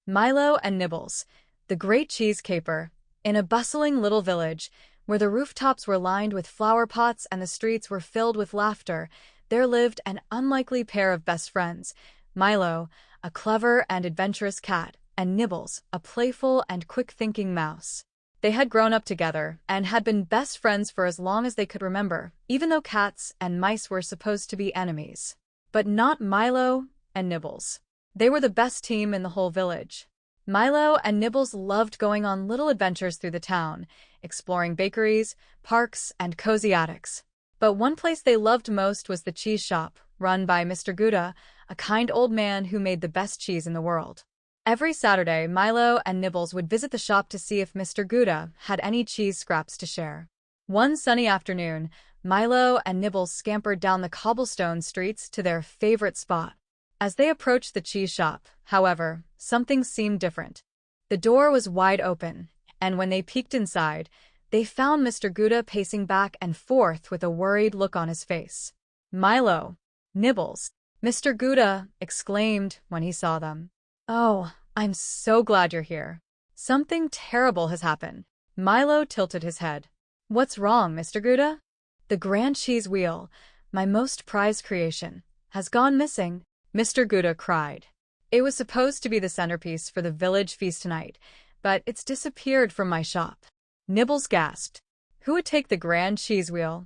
Milo and Nibbles, the great cheese caper. In a bustling little village, where the rooftops were lined with flower pots and the streets were filled with laughter, there lived an unlikely pair of best friends. Milo, a clever and adventurous cat, and Nibbles, a playful and quick-thinking mouse. They had grown up together and had been best friends for as long as they could remember, even though cats and mice were supposed to be enemies. But not Milo and Nibbles. They were the best team in the whole village. Milo and Nibbles loved going on little adventures through the town, exploring bakeries, parks, and cozy attics. But one place they loved most was the cheese shop, run by Mr. Gouda, a kind old man who made the best cheese in the world. Every Saturday, Milo and Nibbles would visit the shop to see if Mr. Gouda had any cheese scraps to share. One sunny afternoon, Milo and Nibbles scampered down the cobblestone streets to their favorite spot. As they approached the cheese shop, however, something seemed different. The door was wide open, and when they peeked inside, they found Mr. Gouda pacing back and forth with a worried look on his face. "Milo, Nibbles," Mr. Gouda exclaimed when he saw them. "Oh, I'm so glad you're here. Something terrible has happened." Milo tilted his head. "What's wrong, Mr. Gouda?" "The grand cheese wheel, my most prized creation, has gone missing," Mr. Gouda cried. "It was supposed to be the centerpiece for the village feast tonight, but it's disappeared from my shop." Nibbles gasped. "Who would take the grand cheese wheel?"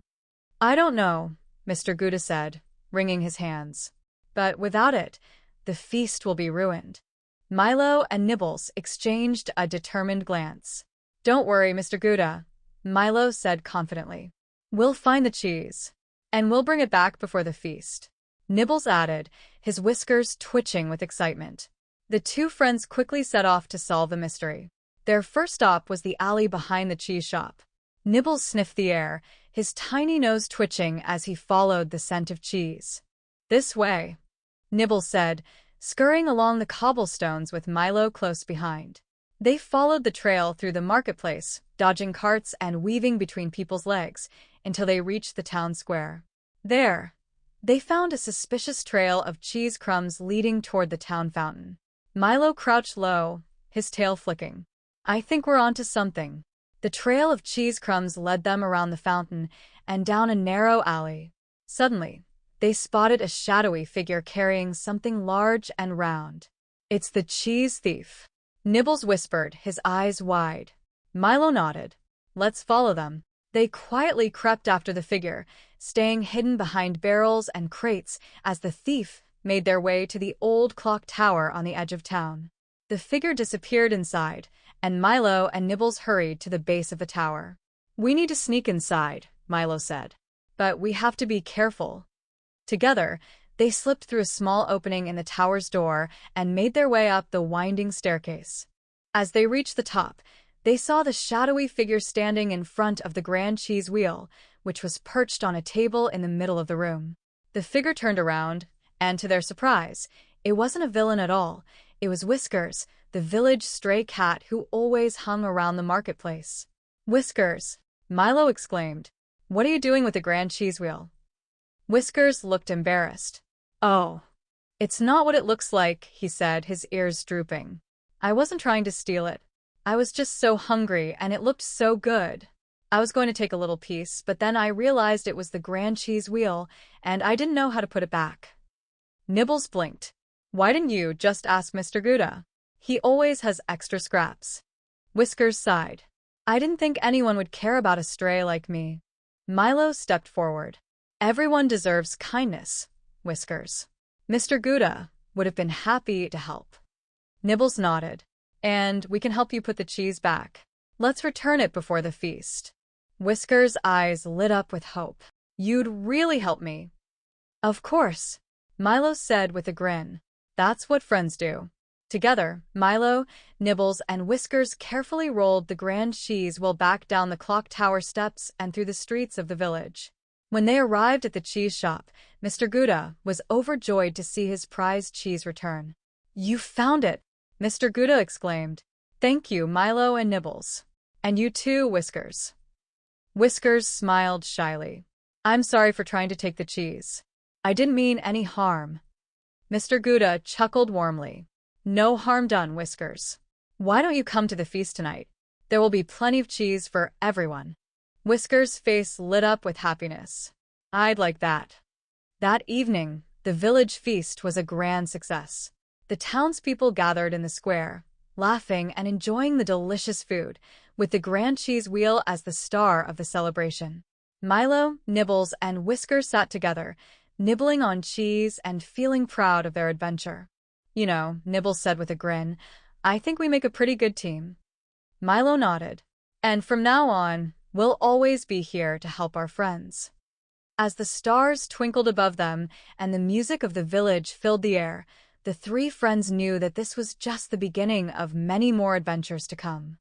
"I don't know," Mr. Gouda said, wringing his hands. "But without it, the feast will be ruined." Milo and Nibbles exchanged a determined glance. "Don't worry, Mr. Gouda," Milo said confidently. "We'll find the cheese, and we'll bring it back before the feast," Nibbles added, his whiskers twitching with excitement. The two friends quickly set off to solve the mystery. Their first stop was the alley behind the cheese shop. Nibbles sniffed the air, his tiny nose twitching as he followed the scent of cheese. "This way," Nibbles said, scurrying along the cobblestones with Milo close behind. They followed the trail through the marketplace, dodging carts and weaving between people's legs, until they reached the town square. There, they found a suspicious trail of cheese crumbs leading toward the town fountain. Milo crouched low, his tail flicking. "I think we're onto something." The trail of cheese crumbs led them around the fountain and down a narrow alley. Suddenly, they spotted a shadowy figure carrying something large and round. "It's the cheese thief," Nibbles whispered, his eyes wide. Milo nodded. "Let's follow them." They quietly crept after the figure, staying hidden behind barrels and crates as the thief made their way to the old clock tower on the edge of town. The figure disappeared inside, and Milo and Nibbles hurried to the base of the tower. "We need to sneak inside," Milo said. "But we have to be careful." Together, they slipped through a small opening in the tower's door and made their way up the winding staircase. As they reached the top, they saw the shadowy figure standing in front of the grand cheese wheel, which was perched on a table in the middle of the room. The figure turned around, and to their surprise, it wasn't a villain at all. It was Whiskers, the village stray cat who always hung around the marketplace. "Whiskers!" Milo exclaimed. "What are you doing with the grand cheese wheel?" Whiskers looked embarrassed. "Oh, it's not what it looks like," he said, his ears drooping. "I wasn't trying to steal it. I was just so hungry and it looked so good. I was going to take a little piece, but then I realized it was the grand cheese wheel, and I didn't know how to put it back." Nibbles blinked. "Why didn't you just ask Mr. Gouda? He always has extra scraps." Whiskers sighed. "I didn't think anyone would care about a stray like me." Milo stepped forward. "Everyone deserves kindness, Whiskers. Mr. Gouda would have been happy to help." Nibbles nodded. "And we can help you put the cheese back. Let's return it before the feast." Whiskers' eyes lit up with hope. "You'd really help me." "Of course," Milo said with a grin. "That's what friends do." Together, Milo, Nibbles, and Whiskers carefully rolled the grand cheese wheel back down the clock tower steps and through the streets of the village. When they arrived at the cheese shop, Mr. Gouda was overjoyed to see his prized cheese return. "You found it!" Mr. Gouda exclaimed. "Thank you, Milo and Nibbles. And you too, Whiskers." Whiskers smiled shyly. "I'm sorry for trying to take the cheese. I didn't mean any harm." Mr. Gouda chuckled warmly. No harm done, Whiskers. Why don't you come to the feast tonight? There will be plenty of cheese for everyone. Whiskers' face lit up with happiness. I'd like that. That evening, the village feast was a grand success. The townspeople gathered in the square, laughing and enjoying the delicious food, with the grand cheese wheel as the star of the celebration. Milo, Nibbles, and Whiskers sat together, nibbling on cheese and feeling proud of their adventure. You know, Nibbles said with a grin, I think we make a pretty good team. Milo nodded. And from now on, we'll always be here to help our friends. As the stars twinkled above them and the music of the village filled the air, the three friends knew that this was just the beginning of many more adventures to come.